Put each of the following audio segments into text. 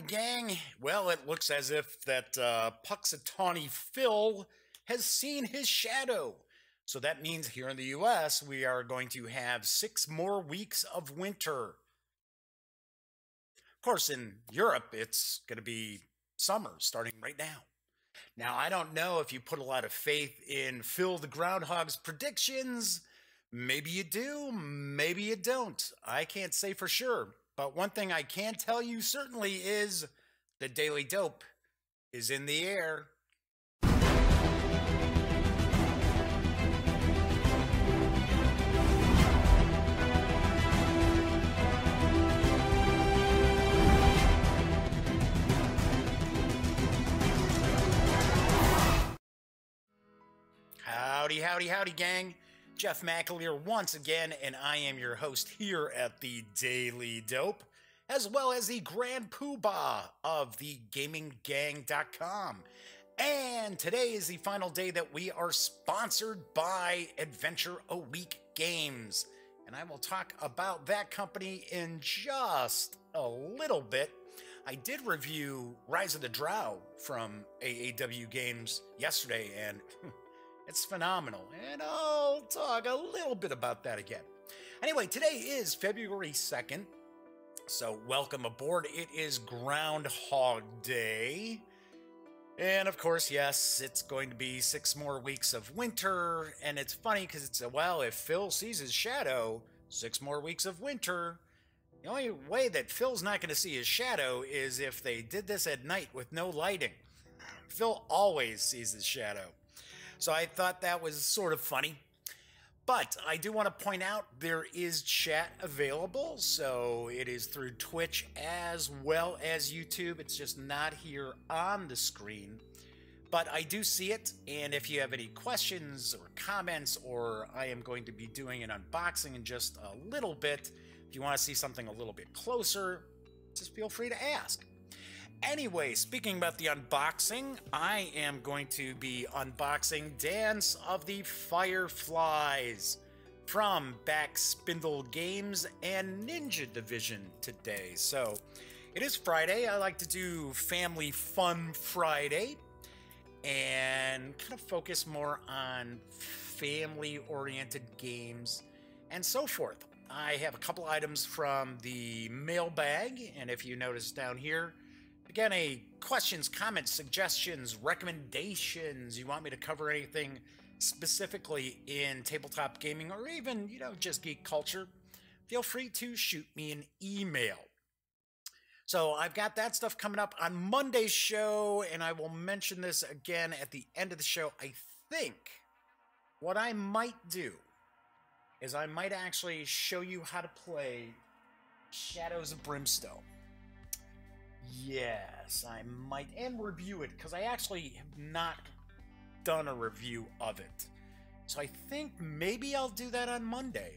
gang. Well, it looks as if that Puxatawny Phil has seen his shadow. So that means here in the US, we are going to have 6 more weeks of winter. Of course, in Europe, it's going to be summer starting right now. Now, I don't know if you put a lot of faith in Phil the Groundhog's predictions. Maybe you do, maybe you don't. I can't say for sure. But one thing I can tell you certainly is the Daily Dope is in the air. Howdy, howdy, howdy, gang. Jeff McAleer once again, and I am your host here at the Daily Dope, as well as the Grand Poobah of the GamingGang.com. And today is the final day that we are sponsored by Adventure a Week Games. And I will talk about that company in just a little bit. I did review Rise of the Drow from AAW Games yesterday, and it's phenomenal, and I'll talk a little bit about that again. Anyway, today is February 2nd, so welcome aboard. It is Groundhog Day. And of course, yes, it's going to be 6 more weeks of winter, and it's funny because it's, well, if Phil sees his shadow, 6 more weeks of winter. The only way that Phil's not going to see his shadow is if they did this at night with no lighting. Phil always sees his shadow. So I thought that was sort of funny. But I do want to point out there is chat available. So it is through Twitch as well as YouTube. It's just not here on the screen. But I do see it. And if you have any questions or comments, or I am going to be doing an unboxing in just a little bit, if you want to see something a little bit closer, just feel free to ask. Anyway, speaking about the unboxing, I am going to be unboxing Dance of the Fireflies from Backspindle Games and Ninja Division today. So, it is Friday. I like to do Family Fun Friday and kind of focus more on family-oriented games and so forth. I have a couple items from the mailbag, and if you notice down here, again, questions, comments, suggestions, recommendations. You want me to cover anything specifically in tabletop gaming or even, just geek culture, feel free to shoot me an email. So I've got that stuff coming up on Monday's show, and I will mention this again at the end of the show. I think what I might do is I might actually show you how to play Shadows of Brimstone. Yes, I might, and review it, because I actually have not done a review of it. So I think maybe I'll do that on Monday.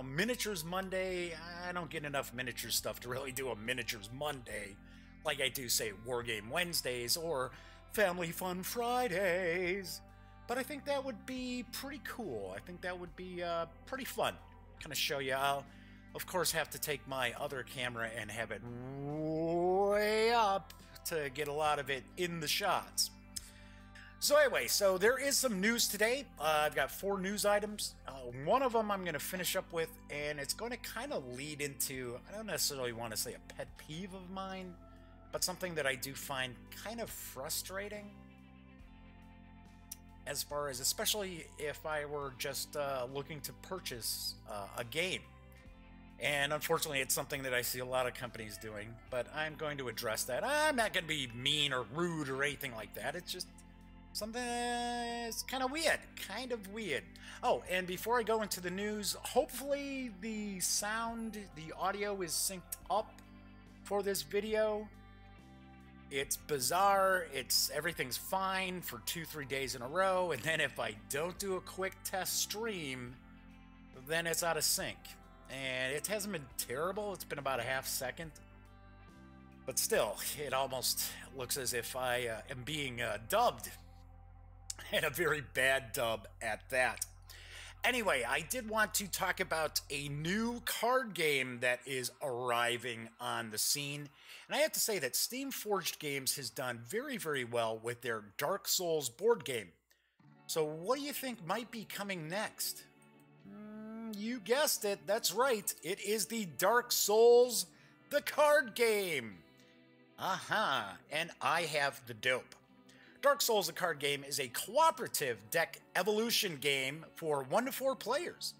Miniatures Monday, I don't get enough miniature stuff to really do a Miniatures Monday, like I do, say, Wargame Wednesdays or Family Fun Fridays. But I think that would be pretty cool. I think that would be pretty fun. Kind of show you. I'll, of course, have to take my other camera and have it way up to get a lot of it in the shots. So anyway, so there is some news today. I've got 4 news items. One of them I'm going to finish up with, and it's going to kind of lead into, I don't necessarily want to say a pet peeve of mine, but something that I do find kind of frustrating. As far as, especially if I were just looking to purchase a game. And unfortunately, it's something that I see a lot of companies doing, but I'm going to address that. I'm not going to be mean or rude or anything like that. It's just something that's kind of weird. Oh, and before I go into the news, hopefully the audio is synced up for this video. It's bizarre. Everything's fine for 2-3 days in a row, and then if I don't do a quick test stream, then it's out of sync. And it hasn't been terrible. It's been about a half second. But still, it almost looks as if I am being dubbed. And a very bad dub at that. Anyway, I did want to talk about a new card game that is arriving on the scene. And I have to say that Steamforged Games has done very, very well with their Dark Souls board game. So what do you think might be coming next? You guessed it, that's right. It is the Dark Souls, the card game. Aha, and I have the dope. Dark Souls, the card game, is a cooperative deck evolution game for 1 to 4 players.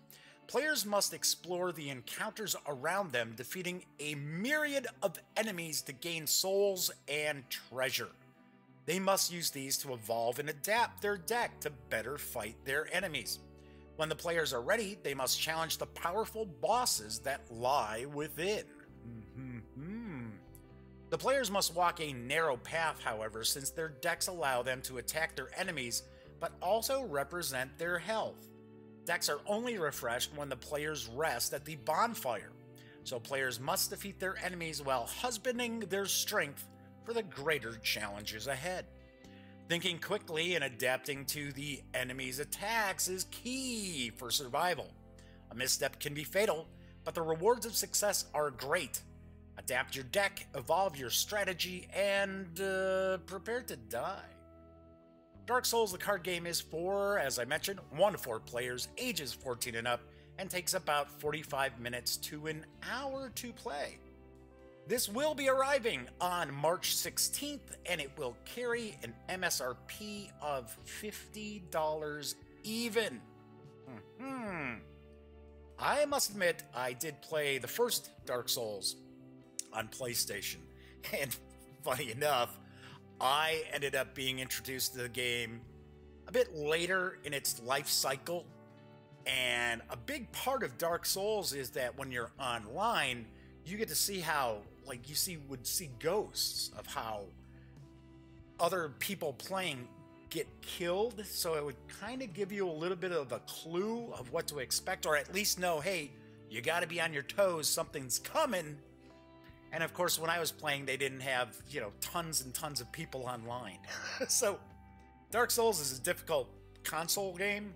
Players must explore the encounters around them, defeating a myriad of enemies to gain souls and treasure. They must use these to evolve and adapt their deck to better fight their enemies. When the players are ready, they must challenge the powerful bosses that lie within. The players must walk a narrow path, however, since their decks allow them to attack their enemies, but also represent their health. Decks are only refreshed when the players rest at the bonfire, so players must defeat their enemies while husbanding their strength for the greater challenges ahead. Thinking quickly and adapting to the enemy's attacks is key for survival. A misstep can be fatal, but the rewards of success are great. Adapt your deck, evolve your strategy, and prepare to die. Dark Souls, the card game, is for, as I mentioned, 1 to 4 players, ages 14 and up, and takes about 45 minutes to an hour to play. This will be arriving on March 16th, and it will carry an MSRP of $50 even. I must admit, I did play the first Dark Souls on PlayStation, and funny enough, I ended up being introduced to the game a bit later in its life cycle, and a big part of Dark Souls is that when you're online, you get to see how, like, would see ghosts of how other people playing get killed, so it would kind of give you a little bit of a clue of what to expect, or at least know, hey, you got to be on your toes, something's coming. And of course, when I was playing, they didn't have, tons and tons of people online. So Dark Souls is a difficult console game.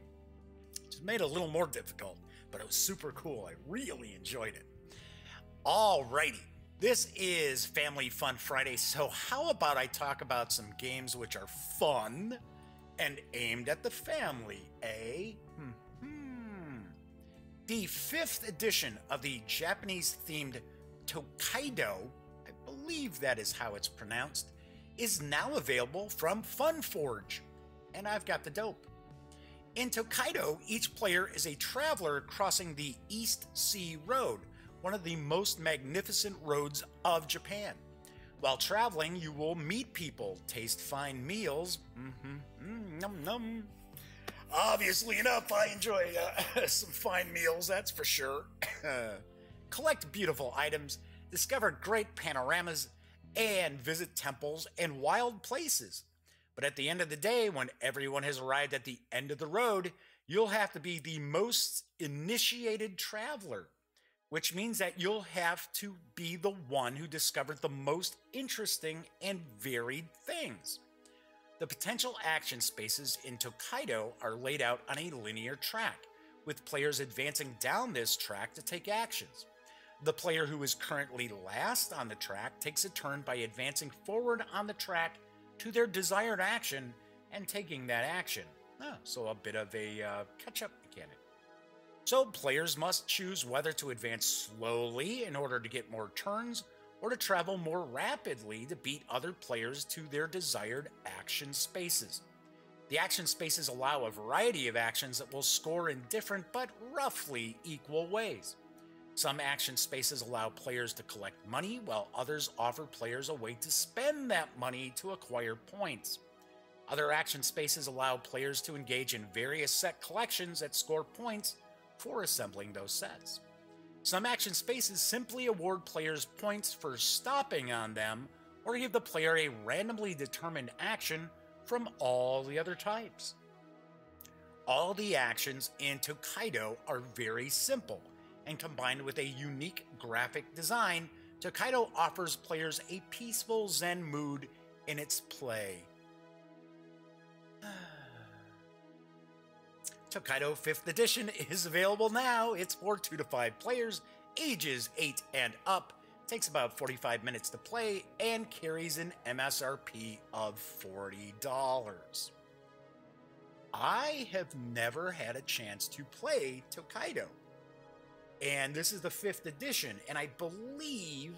Just made it a little more difficult, but it was super cool. I really enjoyed it. Alrighty, this is Family Fun Friday, so how about I talk about some games which are fun and aimed at the family, eh? The 5th edition of the Japanese-themed Tokaido, I believe that is how it's pronounced, is now available from Funforge, and I've got the dope. In Tokaido, each player is a traveler crossing the East Sea Road, one of the most magnificent roads of Japan. While traveling, you will meet people, taste fine meals, num num. Obviously enough, I enjoy some fine meals, that's for sure. Collect beautiful items, discover great panoramas, and visit temples and wild places. But at the end of the day, when everyone has arrived at the end of the road, you'll have to be the most initiated traveler, which means that you'll have to be the one who discovered the most interesting and varied things. The potential action spaces in Tokaido are laid out on a linear track, with players advancing down this track to take actions. The player who is currently last on the track takes a turn by advancing forward on the track to their desired action and taking that action. So a bit of a catch-up mechanic. So players must choose whether to advance slowly in order to get more turns, or to travel more rapidly to beat other players to their desired action spaces. The action spaces allow a variety of actions that will score in different but roughly equal ways. Some action spaces allow players to collect money, while others offer players a way to spend that money to acquire points. Other action spaces allow players to engage in various set collections that score points for assembling those sets. Some action spaces simply award players points for stopping on them, or give the player a randomly determined action from all the other types. All the actions in Tokaido are very simple, and combined with a unique graphic design, Tokaido offers players a peaceful Zen mood in its play. Tokaido 5th edition is available now. It's for 2 to 5 players, ages 8 and up. Takes about 45 minutes to play and carries an MSRP of $40. I have never had a chance to play Tokaido. And this is the 5th edition, and I believe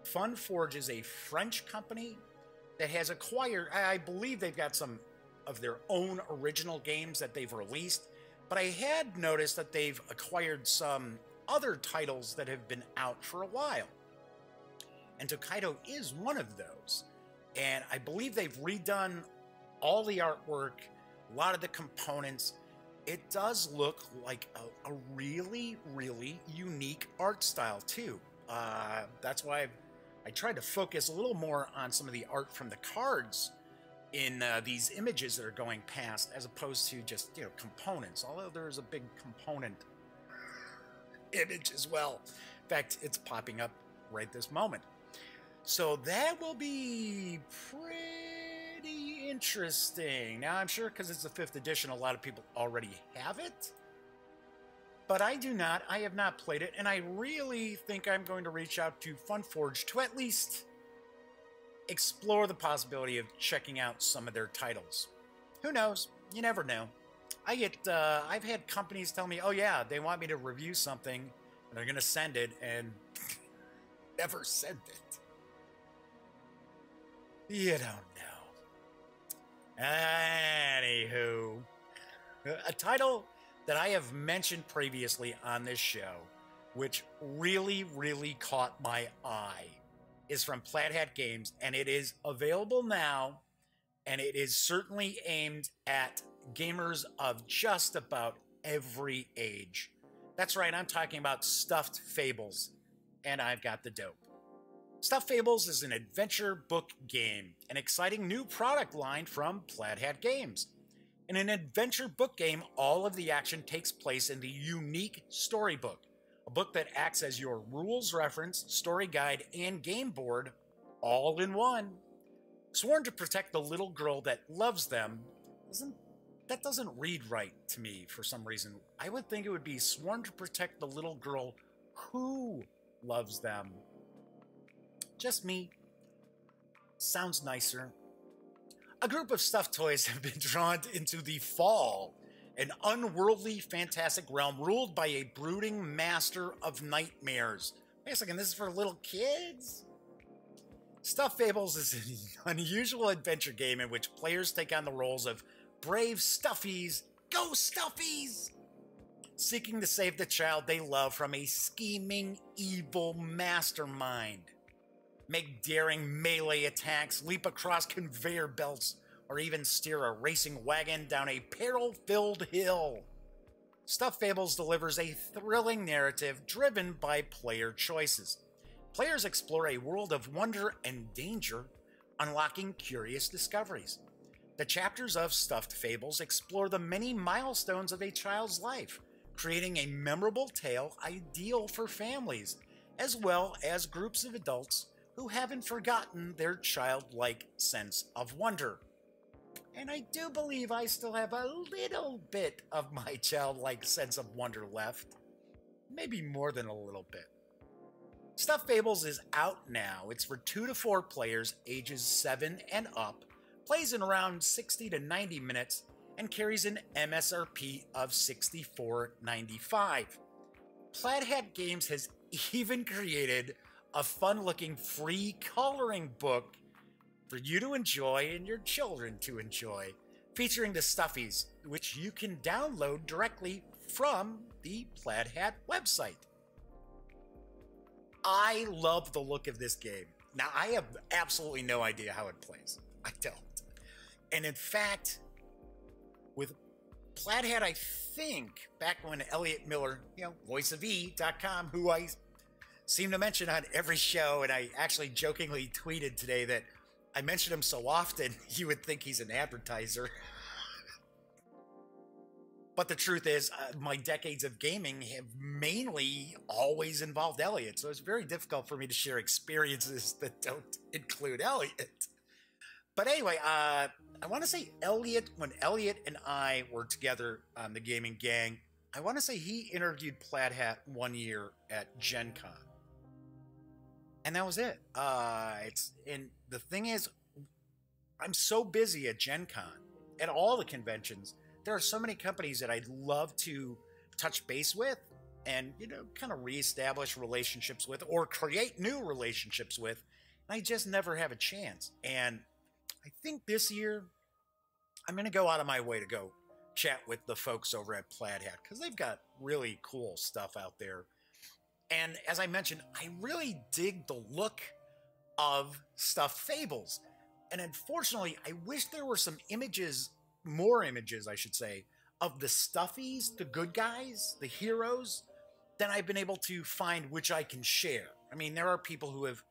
Funforge is a French company that has acquired, I believe they've got some of their own original games that they've released, but I had noticed that they've acquired some other titles that have been out for a while. And Tokaido is one of those. And I believe they've redone all the artwork, a lot of the components. It does look like a really, really unique art style, too. That's why I tried to focus a little more on some of the art from the cards in these images that are going past, as opposed to just, components. Although there's a big component image as well. In fact, it's popping up right this moment. So that will be pretty interesting. Now, I'm sure because it's the 5th edition, a lot of people already have it. But I do not. I have not played it, and I really think I'm going to reach out to Funforge to at least explore the possibility of checking out some of their titles. Who knows? You never know. I've had companies tell me, oh yeah, they want me to review something, and they're going to send it, and never send it. You don't know. Anywho, a title that I have mentioned previously on this show, which really, really caught my eye, is from Plaid Hat Games, and it is available now, and it is certainly aimed at gamers of just about every age. That's right, I'm talking about Stuffed Fables, and I've got the dope. Stuffed Fables is an adventure book game, an exciting new product line from Plaid Hat Games. In an adventure book game, all of the action takes place in the unique storybook, a book that acts as your rules reference, story guide, and game board all in one. Sworn to protect the little girl that loves them, that doesn't read right to me for some reason. I would think it would be sworn to protect the little girl who loves them. Just me. Sounds nicer. A group of stuffed toys have been drawn into the Fall, an unworldly, fantastic realm ruled by a brooding master of nightmares. Wait a second, this is for little kids? Stuffed Fables is an unusual adventure game in which players take on the roles of brave stuffies, go stuffies, seeking to save the child they love from a scheming, evil mastermind. Make daring melee attacks, leap across conveyor belts, or even steer a racing wagon down a peril-filled hill. Stuffed Fables delivers a thrilling narrative driven by player choices. Players explore a world of wonder and danger, unlocking curious discoveries. The chapters of Stuffed Fables explore the many milestones of a child's life, creating a memorable tale ideal for families, as well as groups of adults who haven't forgotten their childlike sense of wonder. And I do believe I still have a little bit of my childlike sense of wonder left. Maybe more than a little bit. Stuffed Fables is out now. It's for 2 to 4 players, ages 7 and up, plays in around 60 to 90 minutes, and carries an MSRP of $64.95. Plaid Hat Games has even created a fun-looking free coloring book for you to enjoy and your children to enjoy, featuring the Stuffies, which you can download directly from the Plaid Hat website. I love the look of this game. Now, I have absolutely no idea how it plays. I don't. And in fact, with Plaid Hat, I think, back when Elliot Miller, voiceofe.com, who I seem to mention on every show, and I actually jokingly tweeted today that I mention him so often, you would think he's an advertiser. But the truth is, my decades of gaming have mainly always involved Elliot, so it's very difficult for me to share experiences that don't include Elliot. But anyway, I want to say when Elliot and I were together on the gaming gang, I want to say he interviewed Plaid Hat one year at Gen Con. And that was it. And the thing is, I'm so busy at Gen Con, at all the conventions. There are so many companies that I'd love to touch base with and, kind of reestablish relationships with or create new relationships with. And I just never have a chance. And I think this year I'm going to go out of my way to go chat with the folks over at Plaid Hat because they've got really cool stuff out there. And as I mentioned, I really dig the look of Stuffed Fables. And unfortunately, I wish there were some images, more images, I should say, of the stuffies, the good guys, the heroes, that I've been able to find, which I can share. I mean, there are people who have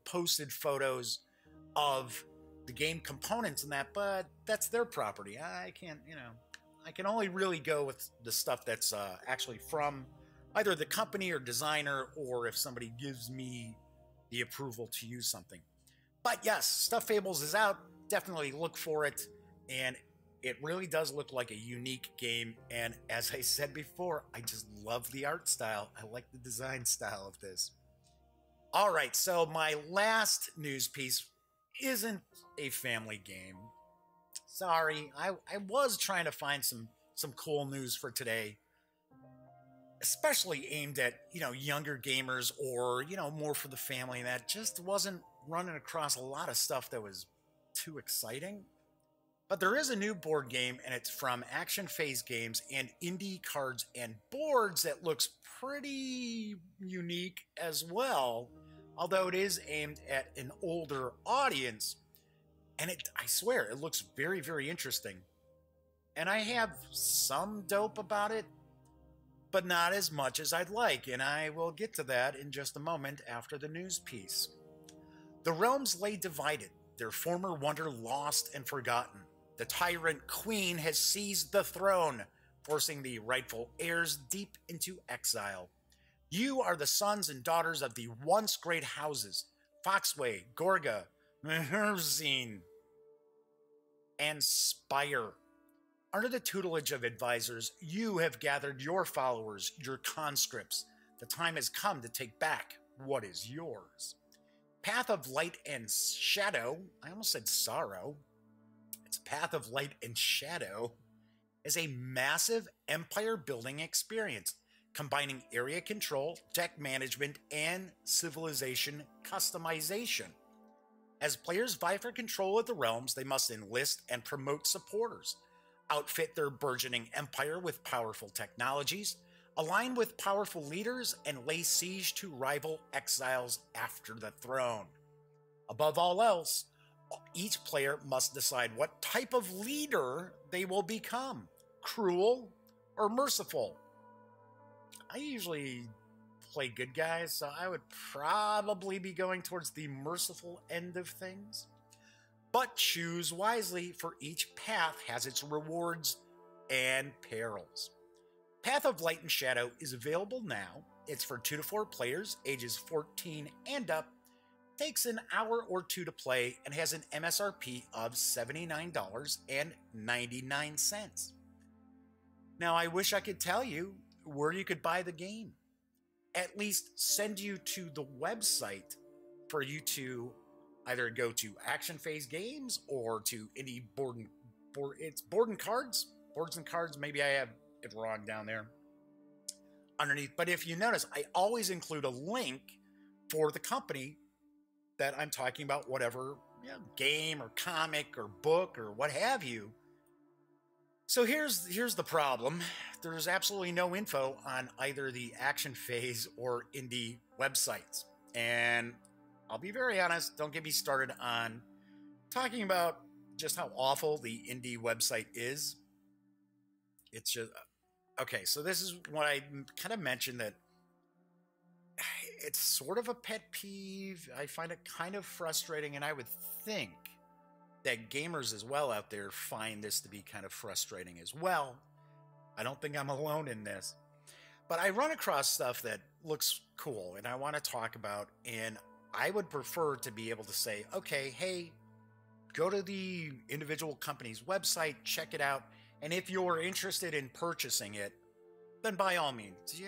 posted photos of the game components and that, but that's their property. I can't, I can only really go with the stuff that's actually from either the company or designer, or if somebody gives me the approval to use something. But yes, Stuffed Fables is out. Definitely look for it. And it really does look like a unique game. And as I said before, I just love the art style. I like the design style of this. All right, so my last news piece isn't a family game. Sorry, I was trying to find some cool news for today, especially aimed at, younger gamers or, more for the family. And that just wasn't running across a lot of stuff that was too exciting. But there is a new board game, and it's from Action Phase Games and Indie Cards and Boards that looks pretty unique as well, although it is aimed at an older audience. And I swear, it looks very, very interesting. And I have some dope about it, but not as much as I'd like, and I will get to that in just a moment after the news piece. The realms lay divided, their former wonder lost and forgotten. The tyrant queen has seized the throne, forcing the rightful heirs deep into exile. You are the sons and daughters of the once great houses, Foxway, Gorga, Meherzine, and Spire. Under the tutelage of advisors, you have gathered your followers, your conscripts. The time has come to take back what is yours. Path of Light and Shadow, I almost said sorrow. It's Path of Light and Shadow, is a massive empire building experience, combining area control, deck management, and civilization customization. As players vie for control of the realms, they must enlist and promote supporters, outfit their burgeoning empire with powerful technologies, align with powerful leaders, and lay siege to rival exiles after the throne. Above all else, each player must decide what type of leader they will become, cruel or merciful. I usually play good guys, so I would probably be going towards the merciful end of things. But choose wisely, for each path has its rewards and perils. Path of Light and Shadow is available now. It's for 2 to 4 players, ages 14 and up, takes an hour or two to play, and has an MSRP of $79.99. Now, I wish I could tell you where you could buy the game. At least send you to the website for you to either go to Action Phase Games or to any it's Board and Cards. Boards and Cards, maybe I have it wrong down there underneath. But if you notice, I always include a link for the company that I'm talking about, whatever game or comic or book or what have you. So here's the problem. There's absolutely no info on either the Action Phase or Indie websites. And I'll be very honest, don't get me started on talking about just how awful the Indie website is. It's just, okay, so this is what I kind of mentioned, that it's sort of a pet peeve. I find it kind of frustrating, and I would think that gamers as well out there find this to be kind of frustrating as well. I don't think I'm alone in this. But I run across stuff that looks cool and I want to talk about, and I would prefer to be able to say, okay, hey, go to the individual company's website, check it out, and if you're interested in purchasing it, then by all means,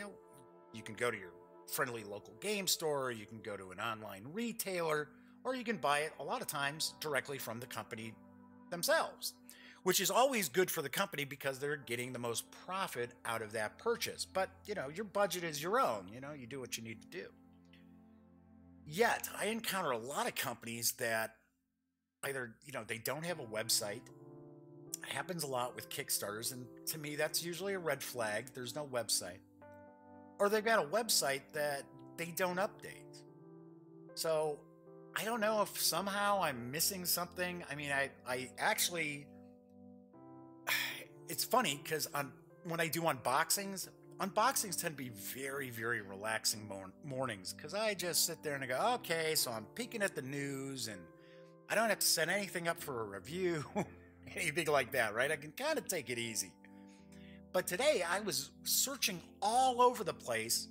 you can go to your friendly local game store, you can go to an online retailer, or you can buy it a lot of times directly from the company themselves, which is always good for the company because they're getting the most profit out of that purchase. But, your budget is your own, you do what you need to do. Yet, I encounter a lot of companies that either, they don't have a website. It happens a lot with Kickstarters, and to me, that's usually a red flag. There's no website. Or they've got a website that they don't update. So, I don't know if somehow I'm missing something. I mean, I actually, it's funny because when I do unboxings tend to be very, very relaxing mornings because I just sit there and I go, okay, so I'm peeking at the news and I don't have to set anything up for a review, anything like that, right? I can kind of take it easy. But today I was searching all over the place,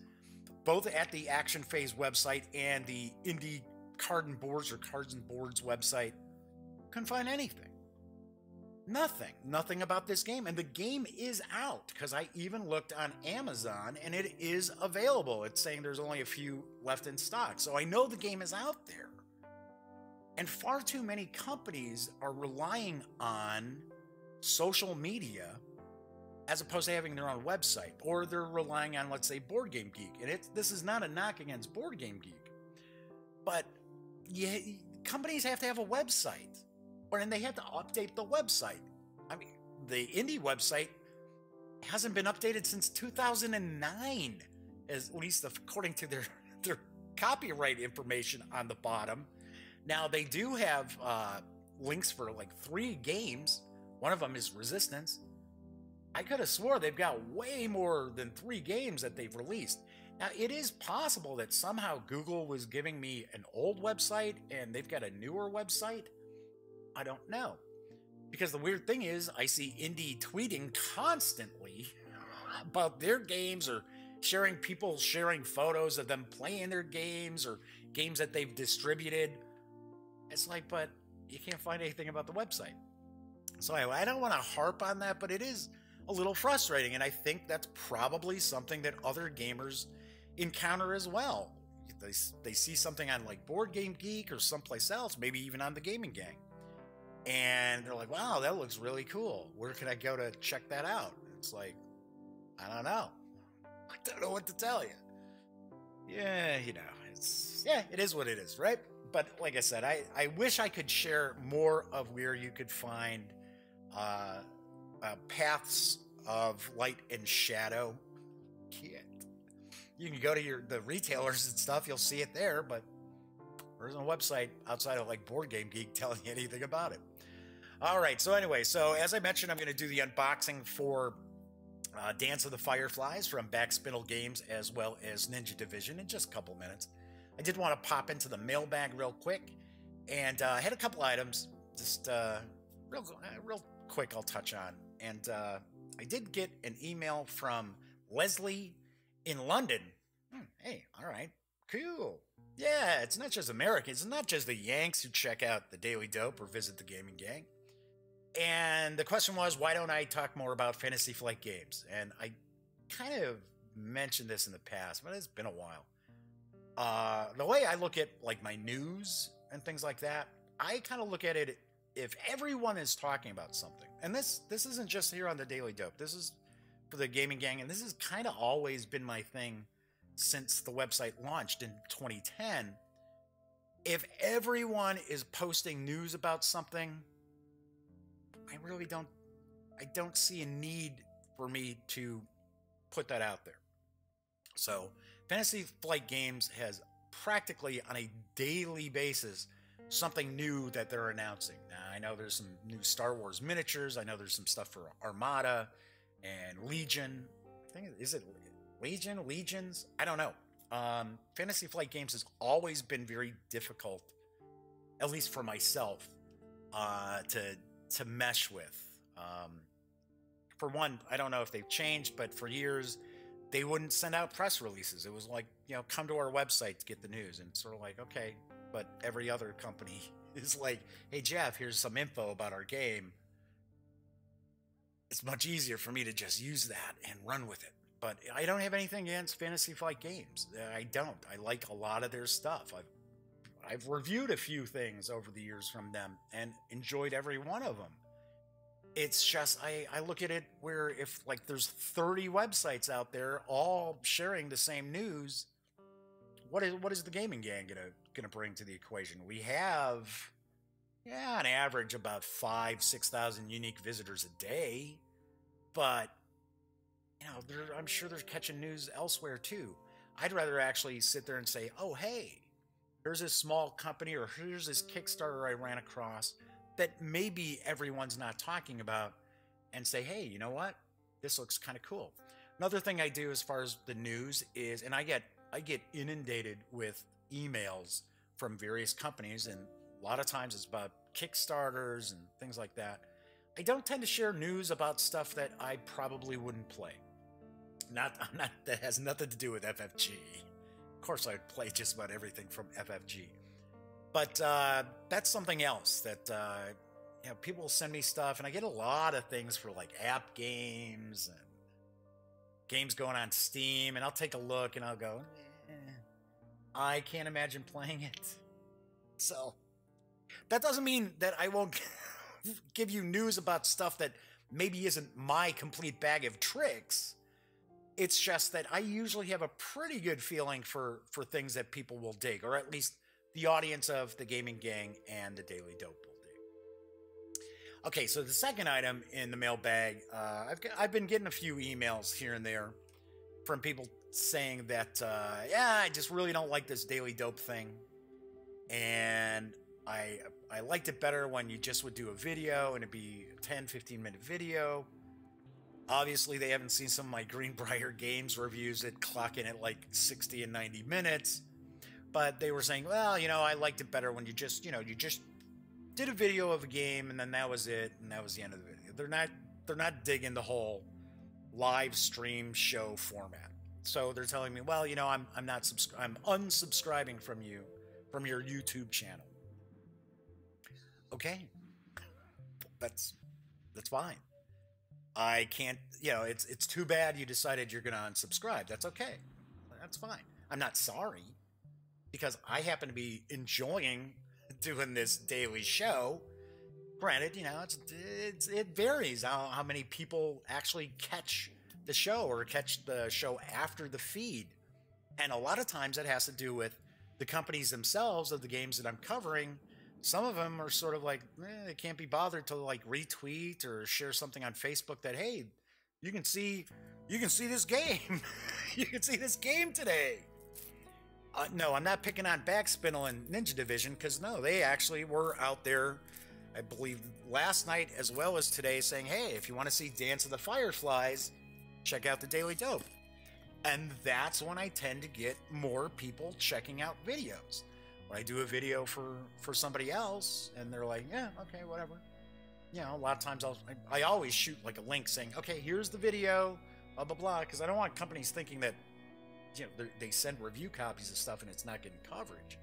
both at the Action Phase website and the Indie Cards and Boards website. Couldn't find anything. Nothing about this game. And the game is out because I even looked on Amazon and it is available. It's saying there's only a few left in stock. So I know the game is out there. And far too many companies are relying on social media as opposed to having their own website, or they're relying on, let's say, Board Game Geek. And this is not a knock against Board Game Geek, but companies have to have a website, and they have to update the website. I mean, the indie website hasn't been updated since 2009, at least according to their copyright information on the bottom. Now, they do have links for like 3 games. One of them is Resistance. I could have swore they've got way more than 3 games that they've released. Now, it is possible that somehow Google was giving me an old website and they've got a newer website. I don't know. Because the weird thing is, I see indie tweeting constantly about their games or people sharing photos of them playing their games or games that they've distributed. It's like, but you can't find anything about the website. So I don't want to harp on that, but it is a little frustrating. And I think that's probably something that other gamers encounter as well. They see something on like Board Game Geek or someplace else, maybe even on the Gaming Gang. And they're like, wow, that looks really cool. Where can I go to check that out? It's like, I don't know. I don't know what to tell you. Yeah, it is what it is, right? But like I said, I wish I could share more of where you could find paths of light and shadow. You can go to the retailers and stuff, you'll see it there, but there isn't a website outside of like Board Game Geek telling you anything about it. All right, so anyway, as I mentioned, I'm going to do the unboxing for Dance of the Fireflies from Backspindle Games as well as Ninja Division in just a couple minutes. I did want to pop into the mailbag real quick, and I had a couple items, just real quick I'll touch on. And I did get an email from Leslie in London. Hey, all right, cool. Yeah, it's not just Americans, it's not just the Yanks who check out the Daily Dope or visit the Gaming Gang. And the question was, why don't I talk more about Fantasy Flight Games? And I kind of mentioned this in the past, but it's been a while. The way I look at like my news and things like that, I kind of look at it, if everyone is talking about something, and this isn't just here on the Daily Dope, this is for the Gaming Gang, and this has kind of always been my thing since the website launched in 2010. If everyone is posting news about something, I don't see a need for me to put that out there. So Fantasy Flight Games has practically on a daily basis something new that they're announcing. Now, I know there's some new Star Wars miniatures. I know there's some stuff for Armada and Legion. Is it Legion? Legions? I don't know. Fantasy Flight Games has always been very difficult, at least for myself, to mesh with. For one, I don't know if they've changed, but for years, they wouldn't send out press releases. It was like, come to our website to get the news. And it's sort of like, okay, but every other company is like, hey, Jeff, here's some info about our game, it's much easier for me to just use that and run with it. But I don't have anything against Fantasy Flight Games. I don't. I like a lot of their stuff. I've reviewed a few things over the years from them and enjoyed every one of them. It's just I look at it where if like there's 30 websites out there all sharing the same news, what is the gaming gang gonna bring to the equation? We have on average about 5,000-6,000 unique visitors a day, but I'm sure they're catching news elsewhere too. I'd rather actually sit there and say, oh hey, here's this small company or here's this Kickstarter I ran across that maybe everyone's not talking about, and say, hey, you know what? This looks kind of cool. Another thing I do as far as the news is, and I get inundated with emails from various companies, and a lot of times it's about Kickstarters and things like that. I don't tend to share news about stuff that I probably wouldn't play. That has nothing to do with FFG. Of course, I'd play just about everything from FFG. But that's something else that people send me stuff, and I get a lot of things for like app games and games going on Steam, and I'll take a look and I'll go, I can't imagine playing it. So that doesn't mean that I won't give you news about stuff that maybe isn't my complete bag of tricks. It's just that I usually have a pretty good feeling for things that people will dig, or at least the audience of the Gaming Gang and the Daily Dope will dig. Okay, so the second item in the mailbag, I've been getting a few emails here and there from people saying that, I just really don't like this Daily Dope thing, and I liked it better when you just would do a video and it'd be a 10-15 minute video. Obviously, they haven't seen some of my Greenbrier Games reviews that clock in at like 60 and 90 minutes. But they were saying, well, I liked it better when you just did a video of a game and then that was it, and that was the end of the video. They're not digging the whole live stream show format. So they're telling me, well, I'm unsubscribing from your YouTube channel. Okay, that's fine. I can't, it's too bad you decided you're going to unsubscribe. That's okay. That's fine. I'm not sorry, because I happen to be enjoying doing this daily show. Granted, it varies how many people actually catch the show or catch the show after the feed. And a lot of times it has to do with the companies themselves of the games that I'm covering. Some of them are sort of like, they can't be bothered to like retweet or share something on Facebook that, hey, you can see this game. You can see this game today. No, I'm not picking on Backspindle and Ninja Division, because no, they actually were out there, I believe, last night as well as today, saying, hey, if you want to see Dance of the Fireflies, check out the Daily Dope. And that's when I tend to get more people checking out videos. When I do a video for somebody else, and they're like, yeah, okay, whatever. A lot of times I always shoot like a link saying, okay, here's the video, blah, blah, blah, because I don't want companies thinking that, they send review copies of stuff and it's not getting coverage.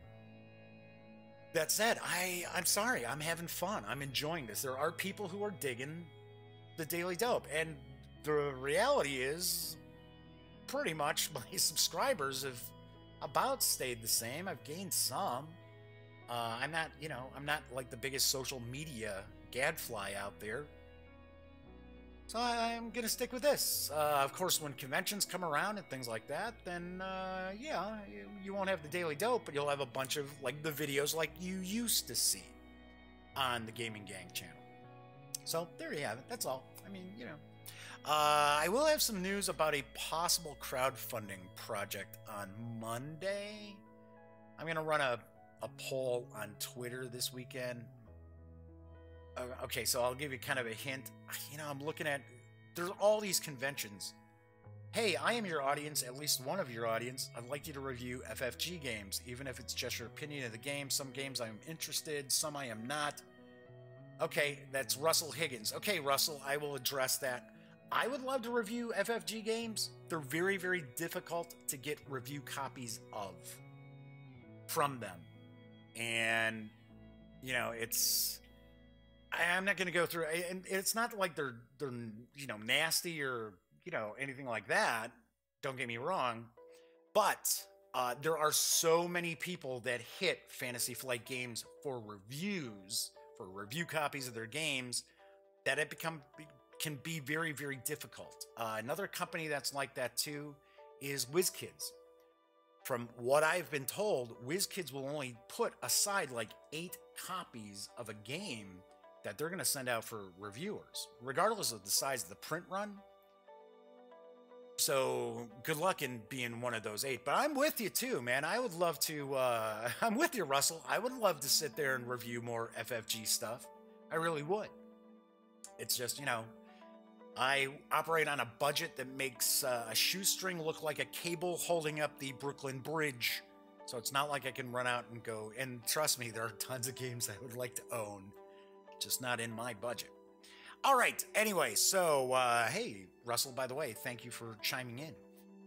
That said, I'm sorry, I'm having fun. I'm enjoying this. There are people who are digging the Daily Dope, and the reality is pretty much my subscribers have about stayed the same. I've gained some. I'm not like the biggest social media gadfly out there. So I'm going to stick with this. Of course, when conventions come around and things like that, then you won't have the Daily Dope, but you'll have a bunch of like the videos like you used to see on the Gaming Gang channel. So there you have it. That's all. I mean, I will have some news about a possible crowdfunding project on Monday. I'm going to run a poll on Twitter this weekend. Okay, so I'll give you kind of a hint. I'm looking at, there's all these conventions. Hey, I am your audience, at least one of your audience. I'd like you to review FFG games, even if it's just your opinion of the game. Some games I'm interested, some I am not. Okay, that's Russell Higgins. Okay, Russell, I will address that. I would love to review FFG games. They're very, very difficult to get review copies of from them. And you know, I'm not going to go through, and it's not like they're nasty or anything like that. Don't get me wrong, but there are so many people that hit Fantasy Flight Games for reviews, for review copies of their games, that can be very, very difficult. Another company that's like that too is WizKids. From what I've been told, WizKids will only put aside like 8 copies of a game that they're going to send out for reviewers, regardless of the size of the print run. So good luck in being one of those 8. But I'm with you too, man. I would love to. I'm with you, Russell. I would love to sit there and review more FFG stuff. I really would. It's just, I operate on a budget that makes a shoestring look like a cable holding up the Brooklyn Bridge. So it's not like I can run out and go. And trust me, there are tons of games I would like to own, just not in my budget. All right. Anyway, so hey, Russell, by the way, thank you for chiming in.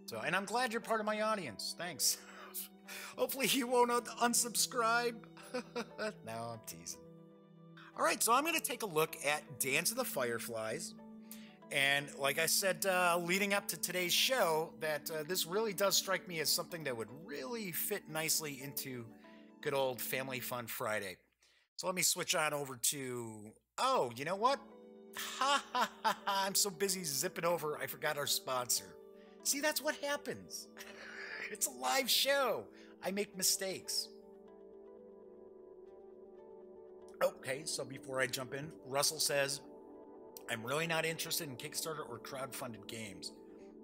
So, and I'm glad you're part of my audience. Thanks. Hopefully you won't unsubscribe. No, I'm teasing. All right, so I'm going to take a look at Dance of the Fireflies. And like I said, leading up to today's show, that this really does strike me as something that would really fit nicely into good old Family Fun Friday. So let me switch on over to, oh, you know what? Ha ha ha ha, I'm so busy zipping over, I forgot our sponsor. See, that's what happens. It's a live show. I make mistakes. Okay, so before I jump in, Russell says, I'm really not interested in Kickstarter or crowdfunded games,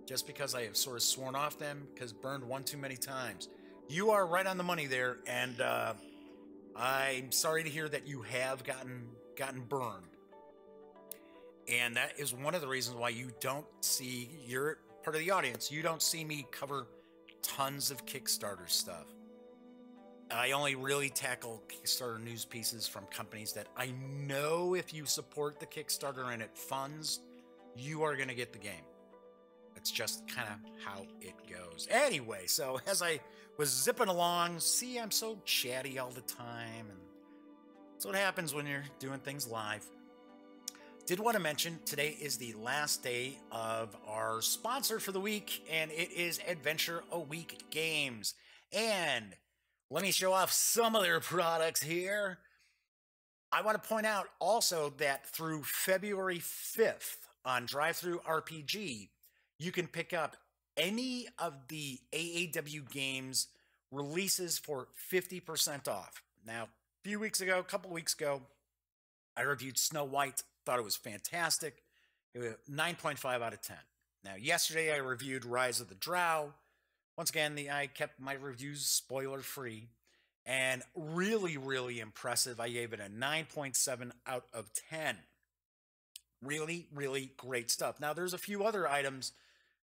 just because I have sort of sworn off them because burned one too many times. You are right on the money there, and I'm sorry to hear that you have gotten burned. And that is one of the reasons why you don't see, you're part of the audience, you don't see me cover tons of Kickstarter stuff. I only really tackle Kickstarter news pieces from companies that I know if you support the Kickstarter and it funds, you are going to get the game. It's just kind of how it goes. Anyway, so as I was zipping along, see, I'm so chatty all the time, and that's what happens when you're doing things live. Did want to mention today is the last day of our sponsor for the week, and it is Adventure a Week Games. And let me show off some of their products here. I want to point out also that through February 5th on Drive-Thru RPG, you can pick up any of the AAW Games releases for 50% off. Now, a couple weeks ago, I reviewed Snow White. Thought it was fantastic. It was 9.5 out of 10. Now, yesterday I reviewed Rise of the Drow. Once again, I kept my reviews spoiler-free. And really, really impressive. I gave it a 9.7 out of 10. Really, really great stuff. Now, there's a few other items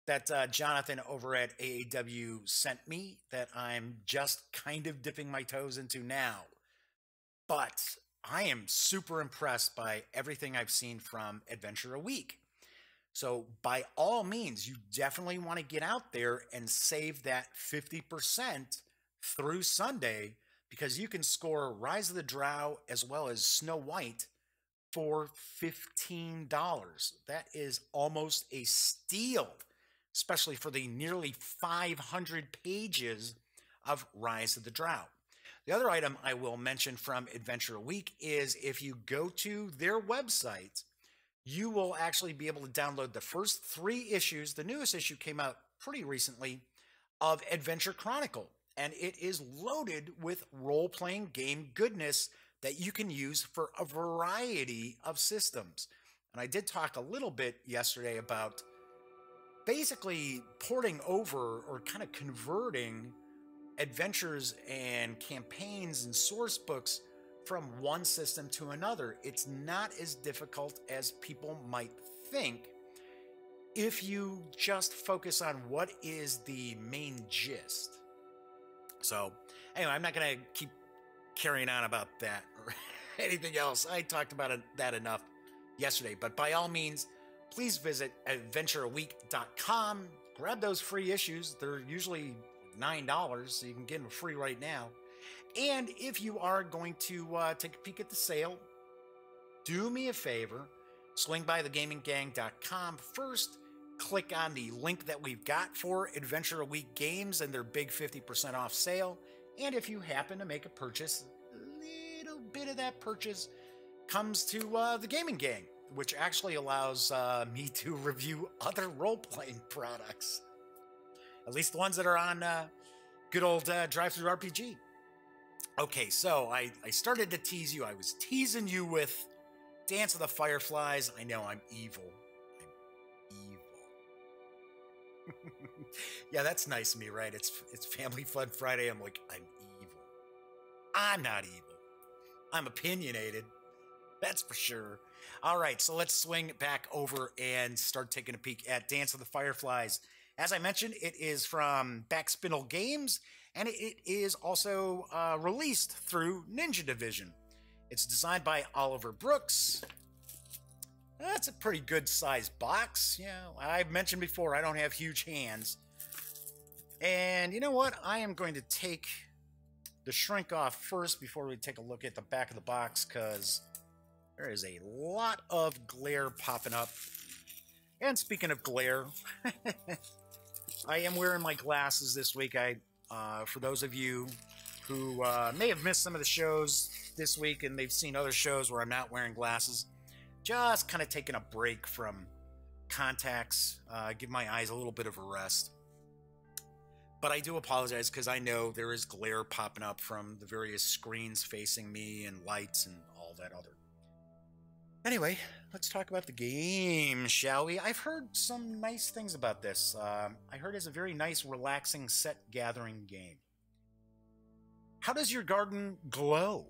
that Jonathan over at AAW sent me that I'm just kind of dipping my toes into now. But I am super impressed by everything I've seen from Adventure a Week. So by all means, you definitely want to get out there and save that 50% through Sunday, because you can score Rise of the Drow as well as Snow White for $15. That is almost a steal, especially for the nearly 500 pages of Rise of the Drow. The other item I will mention from Adventure a Week is if you go to their website, you will actually be able to download the first 3 issues. The newest issue came out pretty recently of Adventure Chronicle, and it is loaded with role-playing game goodness that you can use for a variety of systems. And I did talk a little bit yesterday about basically porting over or kind of converting adventures and campaigns and source books from one system to another. It's not as difficult as people might think if you just focus on what is the main gist. So anyway, I'm not going to keep carrying on about that or anything else. I talked about that enough yesterday, but by all means, please visit adventureaweek.com. Grab those free issues. They're usually $9, so you can get them free right now. And if you are going to take a peek at the sale, do me a favor, swing by thegaminggang.com first, click on the link that we've got for Adventure Week Games and their big 50% off sale. And if you happen to make a purchase, a little bit of that purchase comes to the Gaming Gang, which actually allows me to review other role-playing products. At least the ones that are on good old Drive-Thru RPG. Okay, so I started to tease you. I was teasing you with Dance of the Fireflies. I know I'm evil. I'm evil. Yeah, that's nice of me, right? It's Family Fun Friday. I'm like, I'm evil. I'm not evil. I'm opinionated. That's for sure. All right, so let's swing back over and start taking a peek at Dance of the Fireflies. As I mentioned, it is from Backspindle Games, and it is also released through Ninja Division. It's designed by Oliver Brooks. That's a pretty good sized box. You know, I've mentioned before, I don't have huge hands. And you know what? I am going to take the shrink off first before we take a look at the back of the box, because there is a lot of glare popping up. And speaking of glare, I am wearing my glasses this week. For those of you who may have missed some of the shows this week and they've seen other shows where I'm not wearing glasses, just kind of taking a break from contacts, give my eyes a little bit of a rest. But I do apologize because I know there is glare popping up from the various screens facing me and lights and all that other. Anyway, let's talk about the game, shall we? I've heard some nice things about this. I heard it's a very nice, relaxing set-gathering game. How does your garden glow?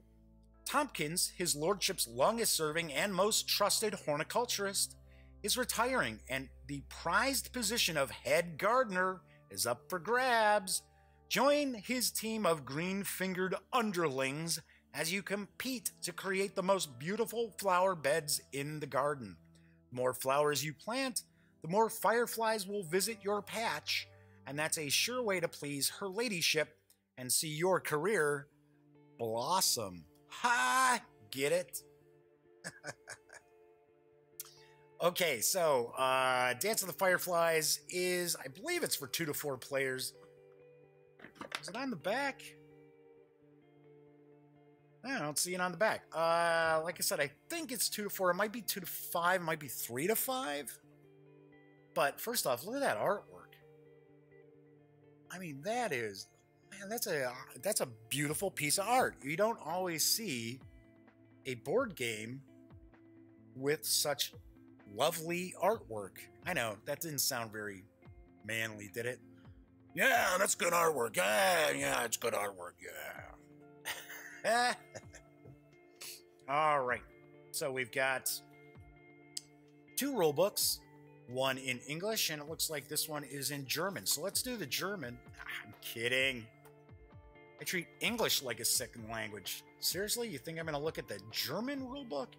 Tompkins, his lordship's longest-serving and most trusted horticulturist, is retiring, and the prized position of head gardener is up for grabs. Join his team of green-fingered underlings as you compete to create the most beautiful flower beds in the garden. The more flowers you plant, the more fireflies will visit your patch, and that's a sure way to please her ladyship and see your career blossom. Ha! Get it? Okay, so Dance of the Fireflies is, I believe it's for 2 to 4 players. Is it on the back? I don't see it on the back. Like I said, I think it's 2 to 4. It might be 2 to 5. It might be 3 to 5. But first off, look at that artwork. I mean, that is, man, that's a beautiful piece of art. You don't always see a board game with such lovely artwork. I know, that didn't sound very manly, did it? Yeah, that's good artwork. Yeah, it's good artwork. Yeah. All right. So we've got 2 rule books, one in English, and it looks like this one is in German. So let's do the German. I'm kidding. I treat English like a second language. Seriously? You think I'm going to look at the German rule book?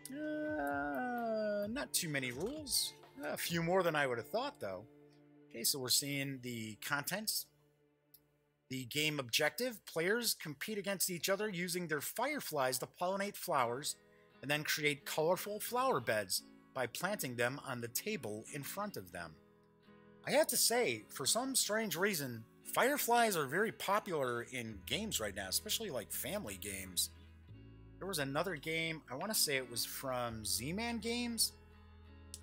Not too many rules. A few more than I would have thought, though. Okay, so we're seeing the contents. The game objective: players compete against each other using their fireflies to pollinate flowers and then create colorful flower beds by planting them on the table in front of them. I have to say, for some strange reason, fireflies are very popular in games right now, especially like family games. There was another game, I want to say it was from Z-Man Games,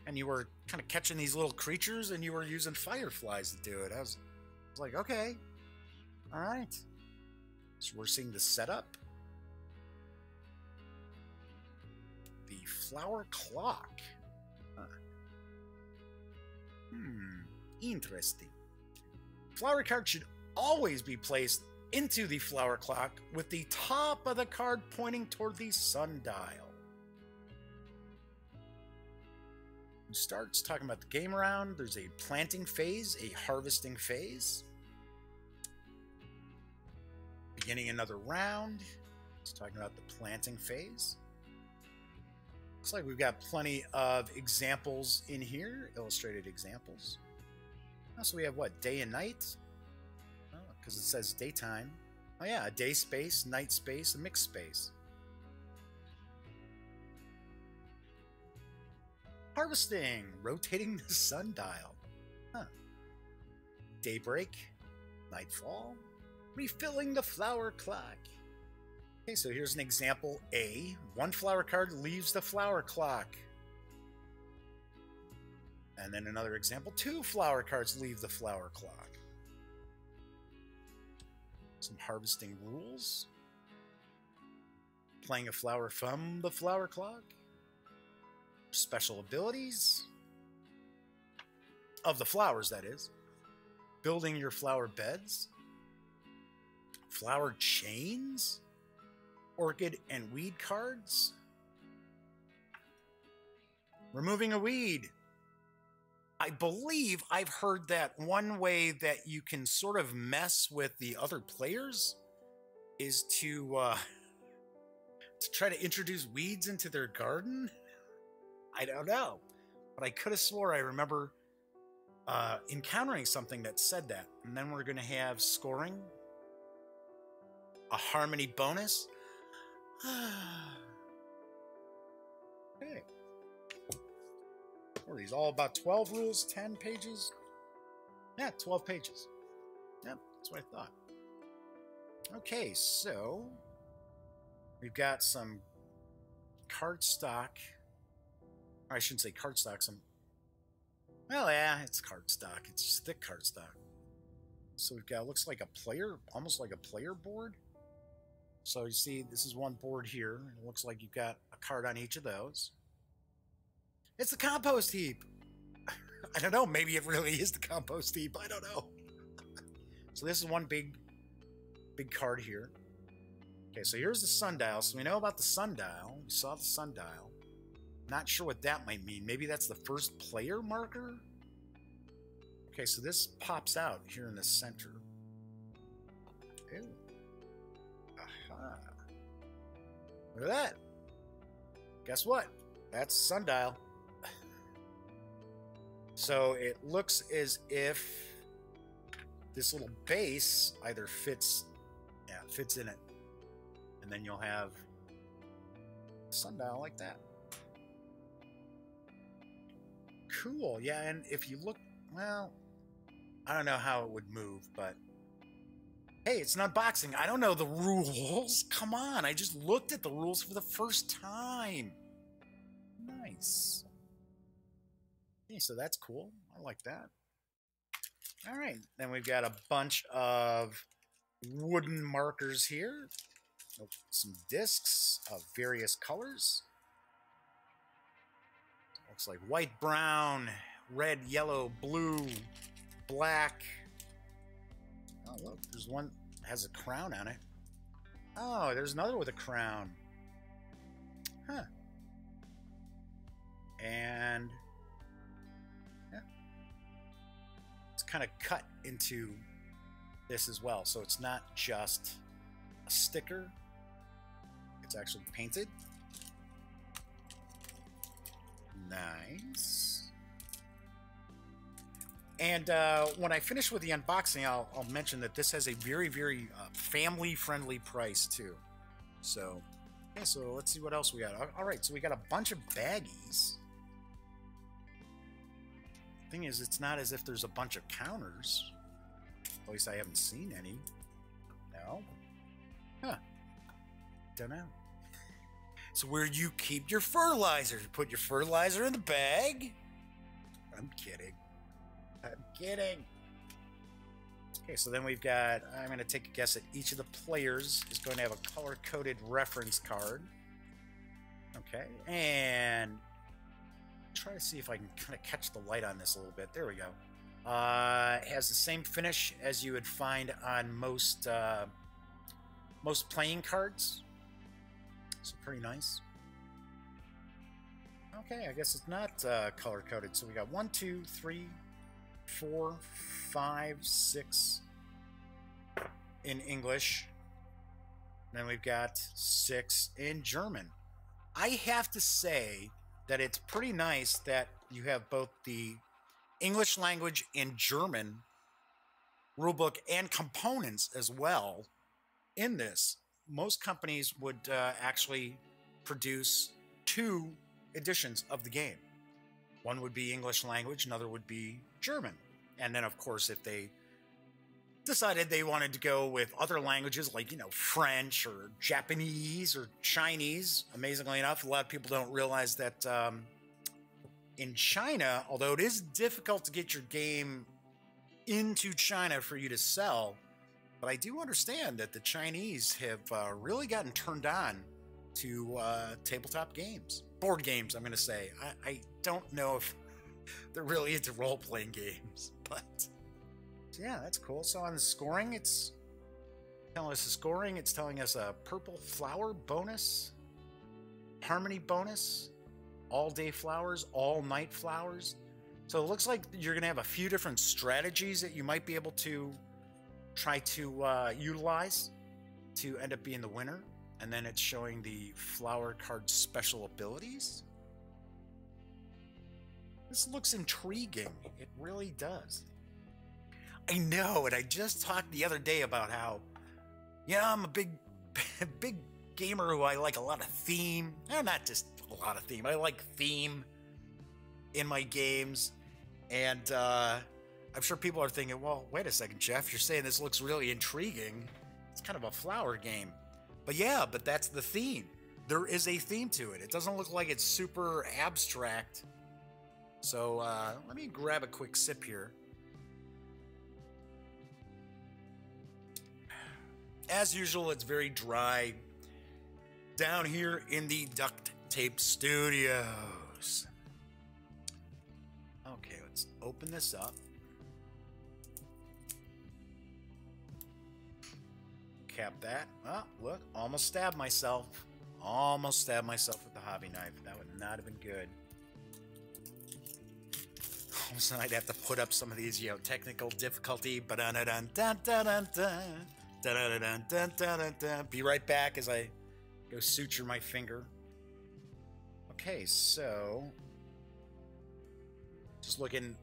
and you were kind of catching these little creatures and you were using fireflies to do it. I was like, okay. All right, so we're seeing the setup. The flower clock. Interesting. Flower card should always be placed into the flower clock with the top of the card pointing toward the sundial. It starts talking about the game around. There's a planting phase, a harvesting phase. Beginning another round. It's talking about the planting phase. Looks like we've got plenty of examples in here, illustrated examples. So we have what, day and night? Because it says daytime. Oh yeah, a day space, night space, a mixed space. Harvesting, rotating the sundial. Huh. Daybreak, nightfall, refilling the flower clock. Okay, so here's an example A. One flower card leaves the flower clock. And then another example, 2 flower cards leave the flower clock. Some harvesting rules. Playing a flower from the flower clock. Special abilities. Of the flowers, that is. Building your flower beds. Flower chains. Orchid and weed cards. Removing a weed. I believe I've heard that one way that you can sort of mess with the other players is to try to introduce weeds into their garden. I don't know, but I could have swore I remember encountering something that said that. And then we're going to have scoring, a harmony bonus. Okay. What are these? All about 12 rules, 10 pages? Yeah, 12 pages. Yep, that's what I thought. Okay, so we've got some cardstock. Or I shouldn't say cardstock. Well, yeah, it's cardstock. It's just thick cardstock. So we've got, looks like a player, almost like a player board. So you see, this is one board here. It looks like you've got a card on each of those. It's the compost heap. I don't know. Maybe it really is the compost heap. I don't know. So this is one big card here. Okay, so here's the sundial. So we know about the sundial. We saw the sundial. Not sure what that might mean. Maybe that's the first player marker? Okay, so this pops out here in the center. Ew. Aha. Look at that. Guess what? That's sundial. So it looks as if this little base either fits in it. And then you'll have a sundial like that. Cool. Yeah, and if you look, well, I don't know how it would move, but hey, it's an unboxing. I don't know the rules. Come on, I just looked at the rules for the first time. Nice. Okay, so that's cool. I like that. All right, then we've got a bunch of wooden markers here. Some discs of various colors. Looks like white, brown, red, yellow, blue, black. Oh, look, there's one that has a crown on it. Oh, there's another with a crown. Huh. And yeah, it's kind of cut into this as well. So it's not just a sticker. It's actually painted. Nice. And when I finish with the unboxing, I'll mention that this has a very, very family-friendly price, too. So, yeah, so let's see what else we got. All right, so we got a bunch of baggies. Thing is, it's not as if there's a bunch of counters. At least I haven't seen any. No? Huh. Don't know. It's where you keep your fertilizer. You put your fertilizer in the bag. I'm kidding. I'm kidding. Okay, so then we've got, I'm going to take a guess that each of the players is going to have a color-coded reference card. Okay, and try to see if I can kind of catch the light on this a little bit. There we go. It has the same finish as you would find on most playing cards. So pretty nice. Okay, I guess it's not color-coded. So we got 1, 2, 3, 4, 5, 6 in English. And then we've got 6 in German. I have to say that it's pretty nice that you have both the English language and German rulebook and components as well. in this, most companies would actually produce two editions of the game. One would be English language, another would be German. And then, of course, if they decided they wanted to go with other languages like, French or Japanese or Chinese, amazingly enough, a lot of people don't realize that in China, although it is difficult to get your game into China for you to sell, but I do understand that the Chinese have really gotten turned on to tabletop games. Board games, I'm going to say. I don't know if they're really into role-playing games, but yeah, that's cool. So on the scoring, it's telling us the scoring. It's telling us a purple flower bonus, harmony bonus, all-day flowers, all-night flowers. So it looks like you're going to have a few different strategies that you might be able to try to utilize to end up being the winner. And then it's showing the flower card special abilities. This looks intriguing. It really does. I know, and I just talked the other day about how, I'm a big gamer who I like a lot of theme. Not just a lot of theme. I like theme in my games. And I'm sure people are thinking, well, wait a second, Jeff, you're saying this looks really intriguing. It's kind of a flower game. But yeah, but that's the theme. There is a theme to it. It doesn't look like it's super abstract. So let me grab a quick sip here. As usual, it's very dry down here in the Duct Tape Studios. Okay, let's open this up. Cap that. Oh, look, almost stabbed myself. Almost stabbed myself with the hobby knife. That would not have been good. All of a sudden, I'd have to put up some of these, technical difficulty. Be right back as I go suture my finger. Okay, so just looking.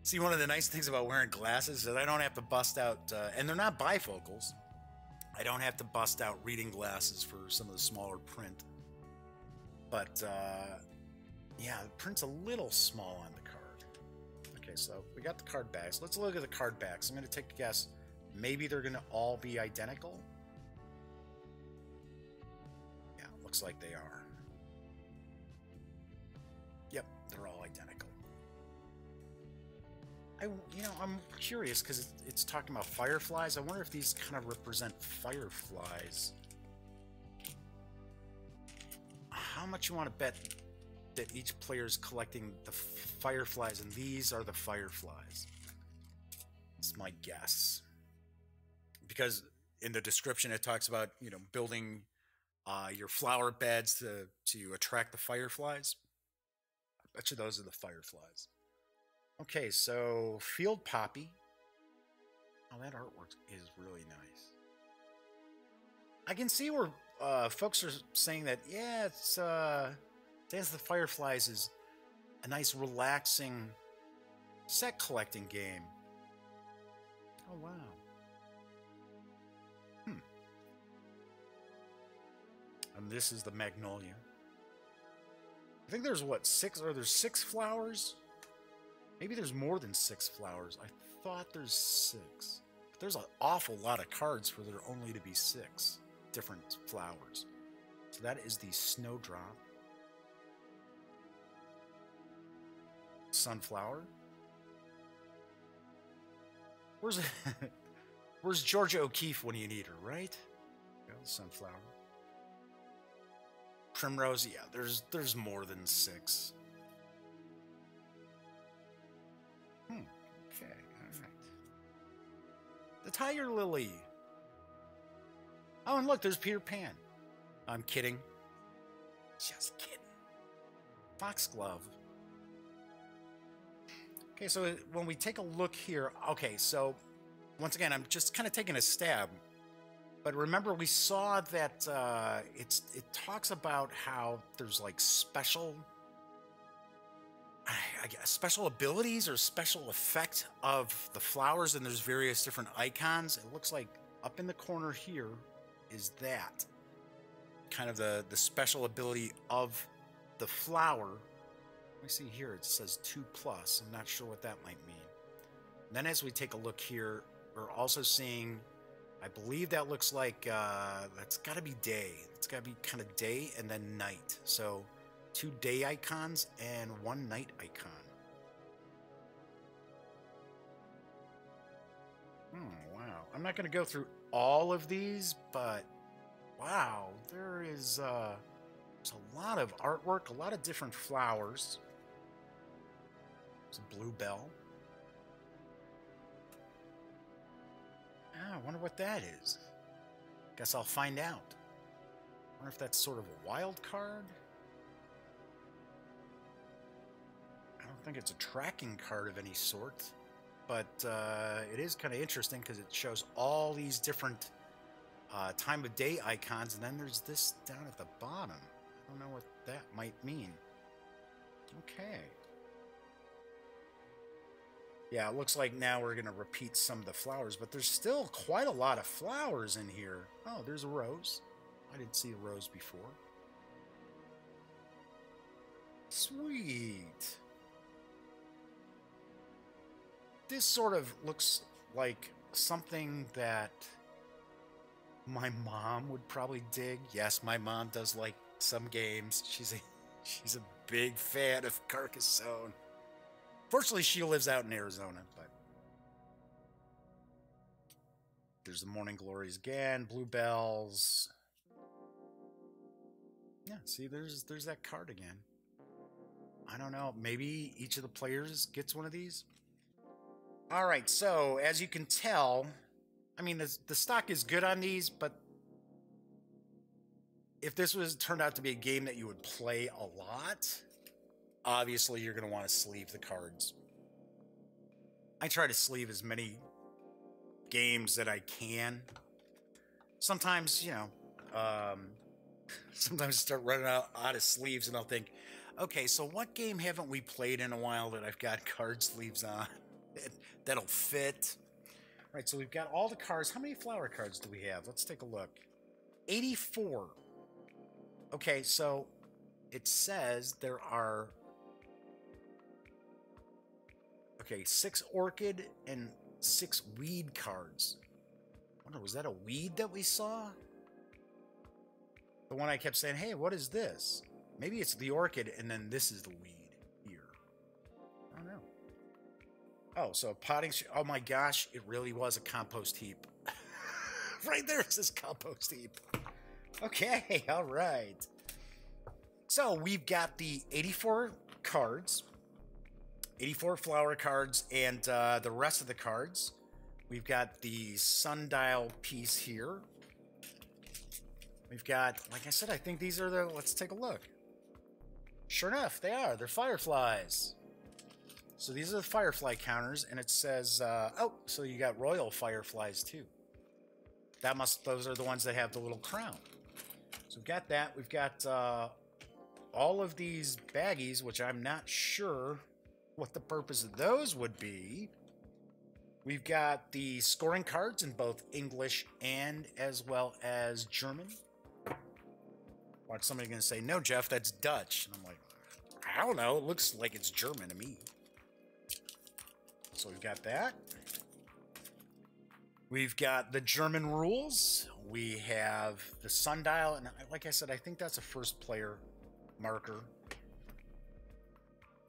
See, one of the nice things about wearing glasses is that I don't have to bust out, and they're not bifocals. I don't have to bust out reading glasses for some of the smaller print. But, yeah, the print's a little small on the card. Okay, so we got the card backs. Let's look at the card backs. I'm going to take a guess. Maybe they're going to all be identical. Yeah, looks like they are. Yep, they're all identical. I'm curious because it's talking about fireflies. I wonder if these kind of represent fireflies. How much you want to bet that each player is collecting the fireflies, and these are the fireflies? It's my guess. Because in the description it talks about, building your flower beds to attract the fireflies. I bet you those are the fireflies. Okay, so Field Poppy. Oh, that artwork is really nice. I can see where folks are saying that, yeah, it's Dance of the Fireflies is a nice, relaxing set collecting game. Oh, wow. And this is the Magnolia. I think there's, there's 6 flowers? Maybe there's more than 6 flowers. I thought there's 6. But there's an awful lot of cards for there only to be 6 different flowers. So that is the Snowdrop. Sunflower. Where's Georgia O'Keeffe when you need her, right? Yeah, Sunflower. Primrose, yeah, there's more than 6. Okay, all right. The Tiger Lily. Oh, and look, there's Peter Pan. I'm kidding. Just kidding. Foxglove. Okay, so when we take a look here, okay, so once again, I'm just kind of taking a stab. But remember, we saw that it talks about how there's like special abilities or special effect of the flowers, and there's various different icons. It looks like up in the corner here, is that. Kind of the special ability of the flower. Let me see here, it says 2+. I'm not sure what that might mean. And then as we take a look here, we're also seeing, I believe that looks like, that's got to be day. It's got to be kind of day and then night. So 2 day icons and 1 night icon. Wow. I'm not going to go through all of these, but wow, there's a lot of artwork, a lot of different flowers. There's a bluebell. I wonder what that is. Guess I'll find out. I wonder if that's sort of a wild card. I don't think it's a tracking card of any sort, but it is kind of interesting because it shows all these different time of day icons, and then there's this down at the bottom. I don't know what that might mean. Okay. Yeah, it looks like now we're going to repeat some of the flowers, but there's still quite a lot of flowers in here. Oh, there's a rose. I didn't see a rose before. Sweet. This sort of looks like something that my mom would probably dig. Yes, my mom does like some games. She's a big fan of Carcassonne. Fortunately, she lives out in Arizona, but there's the Morning Glories again, bluebells. Yeah, see, there's that card again. I don't know, maybe each of the players gets one of these. All right, so as you can tell, I mean, the stock is good on these, but if this turned out to be a game that you would play a lot, obviously you're going to want to sleeve the cards. I try to sleeve as many games that I can. Sometimes, you know, sometimes I start running out of sleeves and I'll think, okay, so what game haven't we played in a while that I've got card sleeves on that'll fit? All right, so we've got all the cards. How many flower cards do we have? Let's take a look. 84. Okay, so it says there are 6 orchid and 6 weed cards. I wonder, was that a weed that we saw? The one I kept saying, hey, what is this? Maybe it's the orchid and then this is the weed here. I don't know. Oh, so potting, oh my gosh, it really was a compost heap. Right there it says compost heap. Okay, all right. So we've got the 84 cards, 84 flower cards, and the rest of the cards. We've got the sundial piece here. We've got, like I said, I think these are the, let's take a look. Sure enough, they are. They're fireflies. So these are the firefly counters, and it says, oh, so you got royal fireflies too. Those are the ones that have the little crown. So we've got that. We've got all of these baggies, which I'm not sure what the purpose of those would be. We've got the scoring cards in both English and as well as German. Watch somebody going to say, no, Jeff, that's Dutch. And I'm like, I don't know. It looks like it's German to me. So we've got that. We've got the German rules. We have the sundial. And like I said, I think that's a first player marker.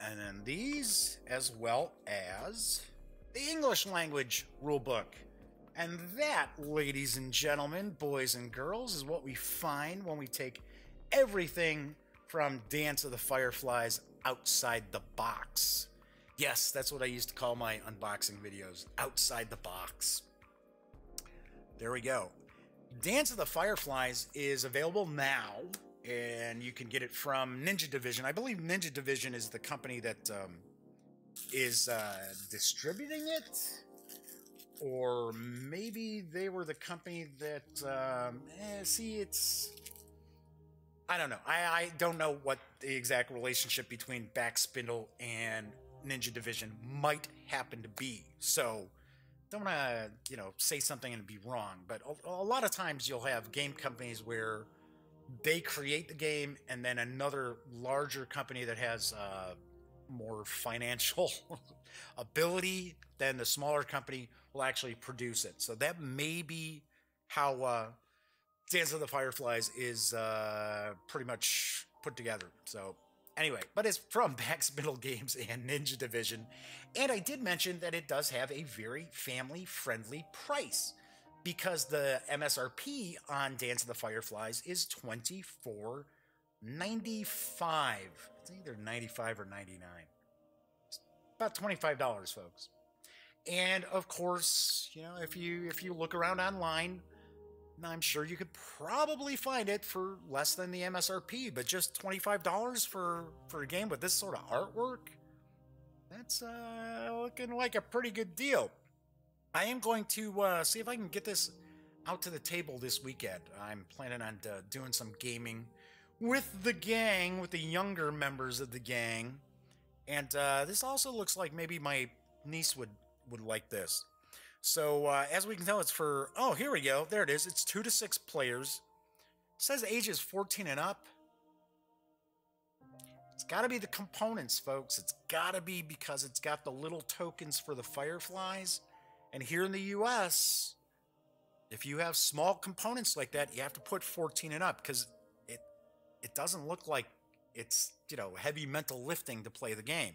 And then these, as well as the English language rulebook. And that, ladies and gentlemen, boys and girls, is what we find when we take everything from Dance of the Fireflies outside the box. Yes, that's what I used to call my unboxing videos, outside the box. There we go. Dance of the Fireflies is available now, and you can get it from Ninja Division. I believe Ninja Division is the company that is distributing it, or maybe they were the company that, see, it's, I don't know. I don't know what the exact relationship between Backspindle and Ninja Division might happen to be. So don't want to, say something and be wrong, but a lot of times you'll have game companies where they create the game and then another larger company that has more financial ability than the smaller company will actually produce it. So that may be how Dance of the Fireflies is pretty much put together. So anyway, but it's from Backspindle Games and Ninja Division. And I did mention that it does have a very family-friendly price because the MSRP on Dance of the Fireflies is $24.95. It's either 95 or 99. It's about $25, folks. And of course, if you look around online, I'm sure you could probably find it for less than the MSRP, but just $25 for a game with this sort of artwork, that's looking like a pretty good deal. I am going to see if I can get this out to the table this weekend. I'm planning on doing some gaming with the gang, with the younger members of the gang. And this also looks like maybe my niece would like this. So, as we can tell, it's for... Oh, here we go. There it is. It's 2 to 6 players. It says ages 14 and up. It's got to be the components, folks. It's got to be because it's got the little tokens for the Fireflies. And here in the U.S., if you have small components like that, you have to put 14 and up because it doesn't look like it's, heavy mental lifting to play the game.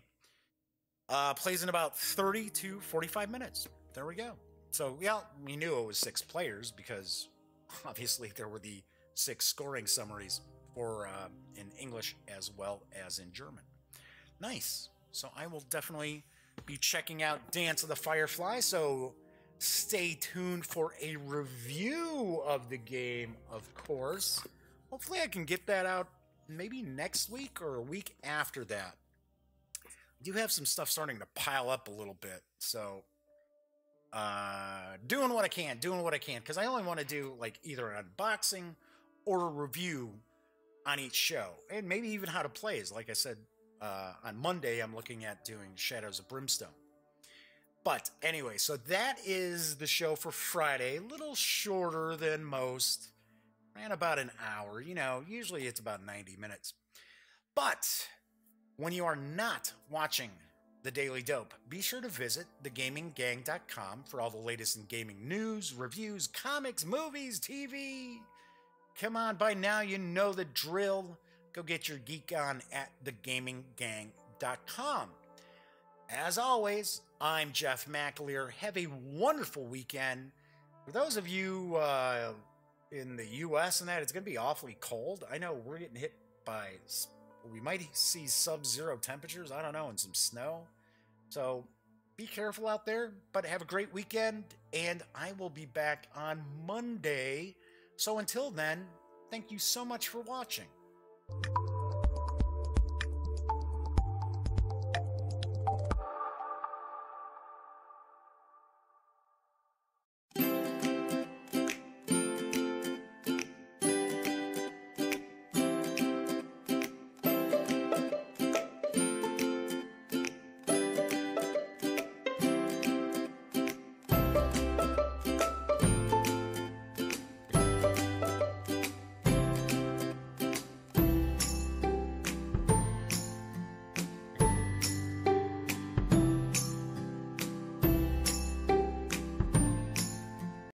Plays in about 30 to 45 minutes. There we go. So, yeah, we knew it was 6 players because obviously there were the 6 scoring summaries for in English as well as in German. Nice. So I will definitely be checking out Dance of the Firefly. So stay tuned for a review of the game, of course. Hopefully I can get that out maybe next week or a week after that. I do have some stuff starting to pile up a little bit. So... doing what I can, because I only want to do like either an unboxing or a review on each show, and maybe even how to play. Is like I said, on Monday I'm looking at doing Shadows of Brimstone. But anyway, so that is the show for Friday. A little shorter than most, ran about an hour. Usually it's about 90 minutes. But when you are not watching The Daily Dope, be sure to visit thegaminggang.com for all the latest in gaming news, reviews, comics, movies, TV. Come on, by now you know the drill. Go get your geek on at thegaminggang.com. As always, I'm Jeff McAleer. Have a wonderful weekend. For those of you in the U.S. and that, it's going to be awfully cold. I know we're getting hit by... We might see sub-zero temperatures, I don't know, and some snow. So be careful out there, but have a great weekend, and I will be back on Monday. So until then, thank you so much for watching.